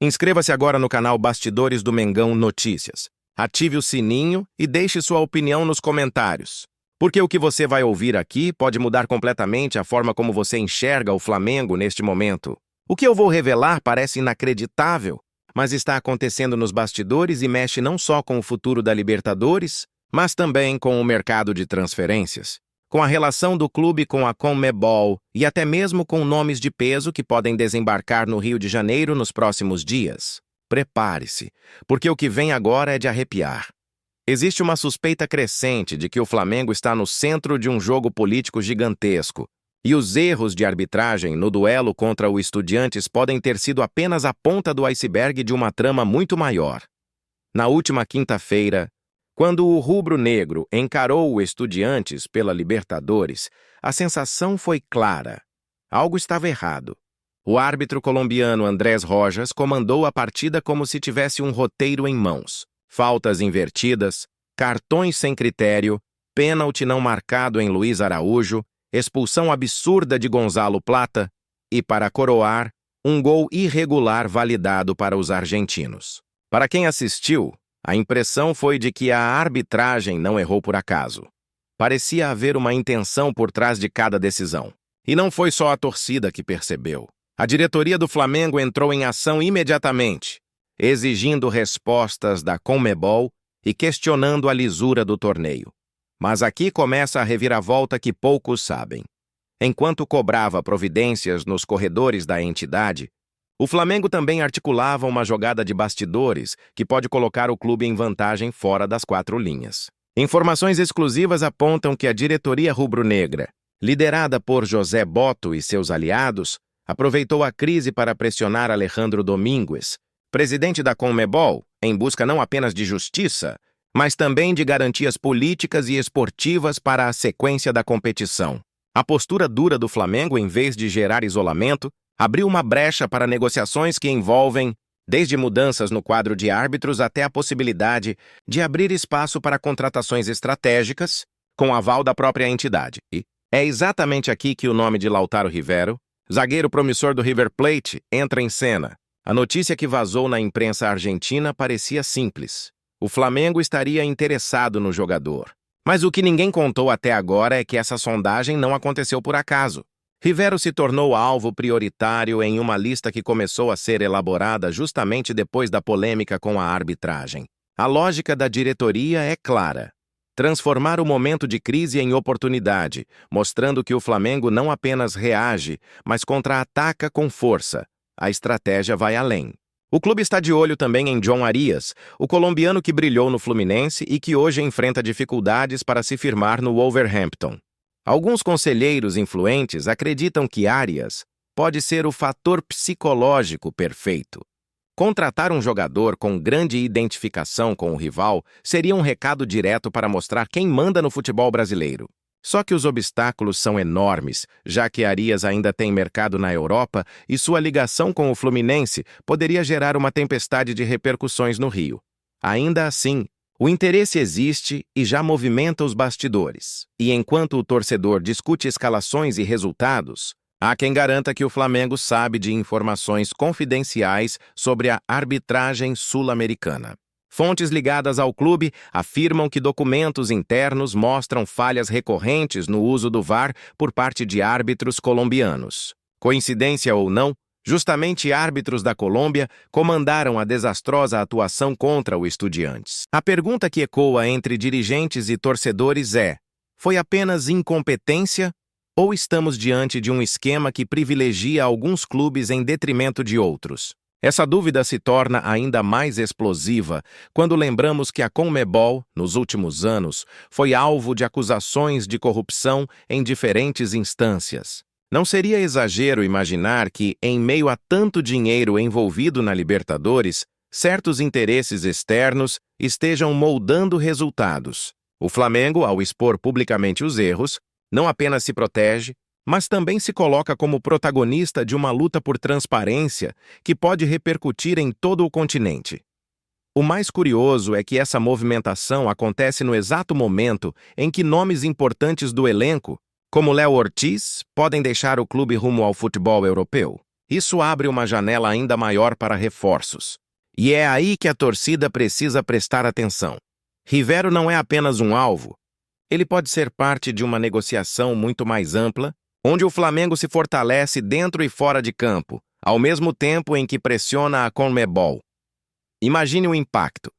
Inscreva-se agora no canal Bastidores do Mengão Notícias. Ative o sininho e deixe sua opinião nos comentários. Porque o que você vai ouvir aqui pode mudar completamente a forma como você enxerga o Flamengo neste momento. O que eu vou revelar parece inacreditável, mas está acontecendo nos bastidores e mexe não só com o futuro da Libertadores, mas também com o mercado de transferências, com a relação do clube com a Conmebol e até mesmo com nomes de peso que podem desembarcar no Rio de Janeiro nos próximos dias. Prepare-se, porque o que vem agora é de arrepiar. Existe uma suspeita crescente de que o Flamengo está no centro de um jogo político gigantesco, e os erros de arbitragem no duelo contra o Estudiantes podem ter sido apenas a ponta do iceberg de uma trama muito maior. Na última quinta-feira, quando o rubro-negro encarou o Estudiantes pela Libertadores, a sensação foi clara. Algo estava errado. O árbitro colombiano Andrés Rojas comandou a partida como se tivesse um roteiro em mãos. Faltas invertidas, cartões sem critério, pênalti não marcado em Luiz Araújo, expulsão absurda de Gonzalo Plata e, para coroar, um gol irregular validado para os argentinos. Para quem assistiu, a impressão foi de que a arbitragem não errou por acaso. Parecia haver uma intenção por trás de cada decisão. E não foi só a torcida que percebeu. A diretoria do Flamengo entrou em ação imediatamente, exigindo respostas da Conmebol e questionando a lisura do torneio. Mas aqui começa a reviravolta que poucos sabem. Enquanto cobrava providências nos corredores da entidade, o Flamengo também articulava uma jogada de bastidores que pode colocar o clube em vantagem fora das quatro linhas. Informações exclusivas apontam que a diretoria rubro-negra, liderada por José Botto e seus aliados, aproveitou a crise para pressionar Alejandro Domínguez, presidente da Conmebol, em busca não apenas de justiça, mas também de garantias políticas e esportivas para a sequência da competição. A postura dura do Flamengo, em vez de gerar isolamento, abriu uma brecha para negociações que envolvem, desde mudanças no quadro de árbitros até a possibilidade de abrir espaço para contratações estratégicas, com aval da própria entidade. E é exatamente aqui que o nome de Lautaro Rivero, zagueiro promissor do River Plate, entra em cena. A notícia que vazou na imprensa argentina parecia simples. O Flamengo estaria interessado no jogador. Mas o que ninguém contou até agora é que essa sondagem não aconteceu por acaso. Rivero se tornou alvo prioritário em uma lista que começou a ser elaborada justamente depois da polêmica com a arbitragem. A lógica da diretoria é clara: transformar o momento de crise em oportunidade, mostrando que o Flamengo não apenas reage, mas contra-ataca com força. A estratégia vai além. O clube está de olho também em John Arias, o colombiano que brilhou no Fluminense e que hoje enfrenta dificuldades para se firmar no Wolverhampton. Alguns conselheiros influentes acreditam que Arias pode ser o fator psicológico perfeito. Contratar um jogador com grande identificação com o rival seria um recado direto para mostrar quem manda no futebol brasileiro. Só que os obstáculos são enormes, já que Arias ainda tem mercado na Europa e sua ligação com o Fluminense poderia gerar uma tempestade de repercussões no Rio. Ainda assim, o interesse existe e já movimenta os bastidores. E enquanto o torcedor discute escalações e resultados, há quem garanta que o Flamengo sabe de informações confidenciais sobre a arbitragem sul-americana. Fontes ligadas ao clube afirmam que documentos internos mostram falhas recorrentes no uso do VAR por parte de árbitros colombianos. Coincidência ou não, justamente árbitros da Colômbia comandaram a desastrosa atuação contra o Estudiantes. A pergunta que ecoa entre dirigentes e torcedores é: foi apenas incompetência ou estamos diante de um esquema que privilegia alguns clubes em detrimento de outros? Essa dúvida se torna ainda mais explosiva quando lembramos que a Conmebol, nos últimos anos, foi alvo de acusações de corrupção em diferentes instâncias. Não seria exagero imaginar que, em meio a tanto dinheiro envolvido na Libertadores, certos interesses externos estejam moldando resultados. O Flamengo, ao expor publicamente os erros, não apenas se protege, mas também se coloca como protagonista de uma luta por transparência que pode repercutir em todo o continente. O mais curioso é que essa movimentação acontece no exato momento em que nomes importantes do elenco, como Léo Ortiz, podem deixar o clube rumo ao futebol europeu. Isso abre uma janela ainda maior para reforços. E é aí que a torcida precisa prestar atenção. Rivero não é apenas um alvo. Ele pode ser parte de uma negociação muito mais ampla, onde o Flamengo se fortalece dentro e fora de campo, ao mesmo tempo em que pressiona a CONMEBOL. Imagine o impacto.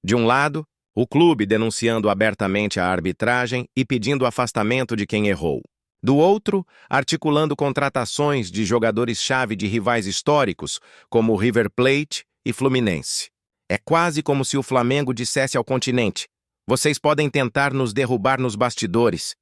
De um lado, o clube denunciando abertamente a arbitragem e pedindo o afastamento de quem errou. Do outro, articulando contratações de jogadores-chave de rivais históricos, como River Plate e Fluminense. É quase como se o Flamengo dissesse ao continente: vocês podem tentar nos derrubar nos bastidores,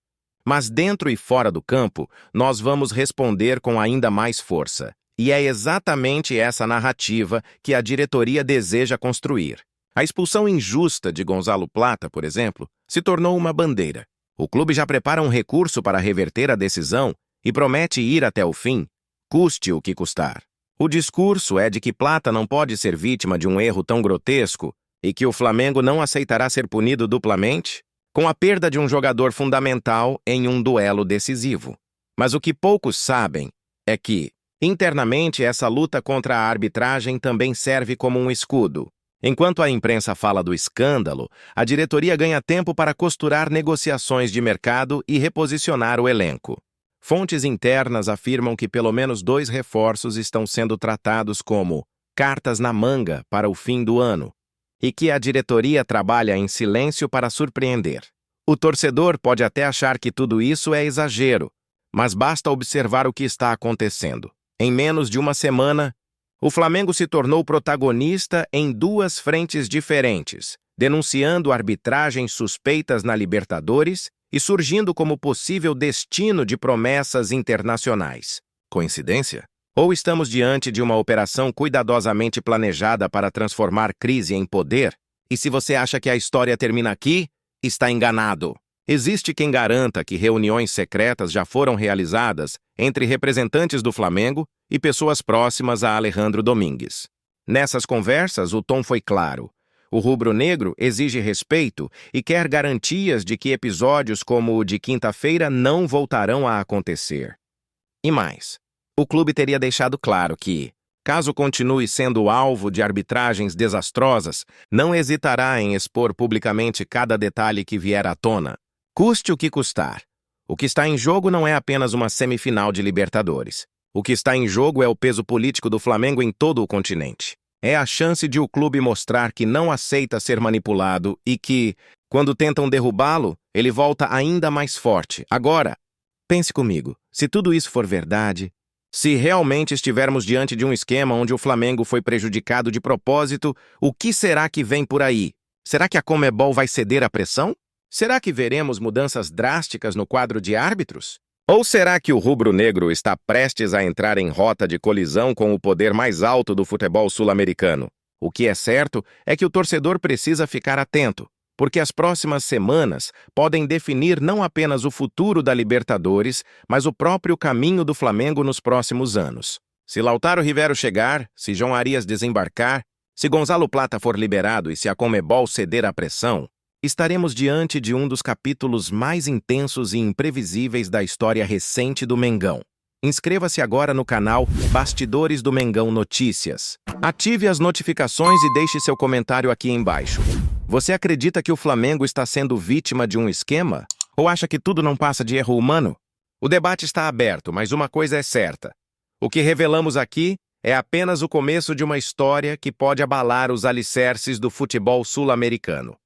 mas dentro e fora do campo, nós vamos responder com ainda mais força. E é exatamente essa narrativa que a diretoria deseja construir. A expulsão injusta de Gonzalo Plata, por exemplo, se tornou uma bandeira. O clube já prepara um recurso para reverter a decisão e promete ir até o fim, custe o que custar. O discurso é de que Plata não pode ser vítima de um erro tão grotesco e que o Flamengo não aceitará ser punido duplamente, com a perda de um jogador fundamental em um duelo decisivo. Mas o que poucos sabem é que, internamente, essa luta contra a arbitragem também serve como um escudo. Enquanto a imprensa fala do escândalo, a diretoria ganha tempo para costurar negociações de mercado e reposicionar o elenco. Fontes internas afirmam que pelo menos 2 reforços estão sendo tratados como cartas na manga para o fim do ano, e que a diretoria trabalha em silêncio para surpreender. O torcedor pode até achar que tudo isso é exagero, mas basta observar o que está acontecendo. Em menos de uma semana, o Flamengo se tornou protagonista em 2 frentes diferentes, denunciando arbitragens suspeitas na Libertadores e surgindo como possível destino de promessas internacionais. Coincidência? Ou estamos diante de uma operação cuidadosamente planejada para transformar crise em poder? E se você acha que a história termina aqui, está enganado. Existe quem garanta que reuniões secretas já foram realizadas entre representantes do Flamengo e pessoas próximas a Alejandro Domingues. Nessas conversas, o tom foi claro. O rubro-negro exige respeito e quer garantias de que episódios como o de quinta-feira não voltarão a acontecer. E mais, o clube teria deixado claro que, caso continue sendo alvo de arbitragens desastrosas, não hesitará em expor publicamente cada detalhe que vier à tona, custe o que custar. O que está em jogo não é apenas uma semifinal de Libertadores. O que está em jogo é o peso político do Flamengo em todo o continente. É a chance de o clube mostrar que não aceita ser manipulado e que, quando tentam derrubá-lo, ele volta ainda mais forte. Agora, pense comigo, se tudo isso for verdade, se realmente estivermos diante de um esquema onde o Flamengo foi prejudicado de propósito, o que será que vem por aí? Será que a CONMEBOL vai ceder à pressão? Será que veremos mudanças drásticas no quadro de árbitros? Ou será que o rubro-negro está prestes a entrar em rota de colisão com o poder mais alto do futebol sul-americano? O que é certo é que o torcedor precisa ficar atento, porque as próximas semanas podem definir não apenas o futuro da Libertadores, mas o próprio caminho do Flamengo nos próximos anos. Se Lautaro Rivero chegar, se João Arias desembarcar, se Gonzalo Plata for liberado e se a CONMEBOL ceder à pressão, estaremos diante de um dos capítulos mais intensos e imprevisíveis da história recente do Mengão. Inscreva-se agora no canal Bastidores do Mengão Notícias. Ative as notificações e deixe seu comentário aqui embaixo. Você acredita que o Flamengo está sendo vítima de um esquema? Ou acha que tudo não passa de erro humano? O debate está aberto, mas uma coisa é certa. O que revelamos aqui é apenas o começo de uma história que pode abalar os alicerces do futebol sul-americano.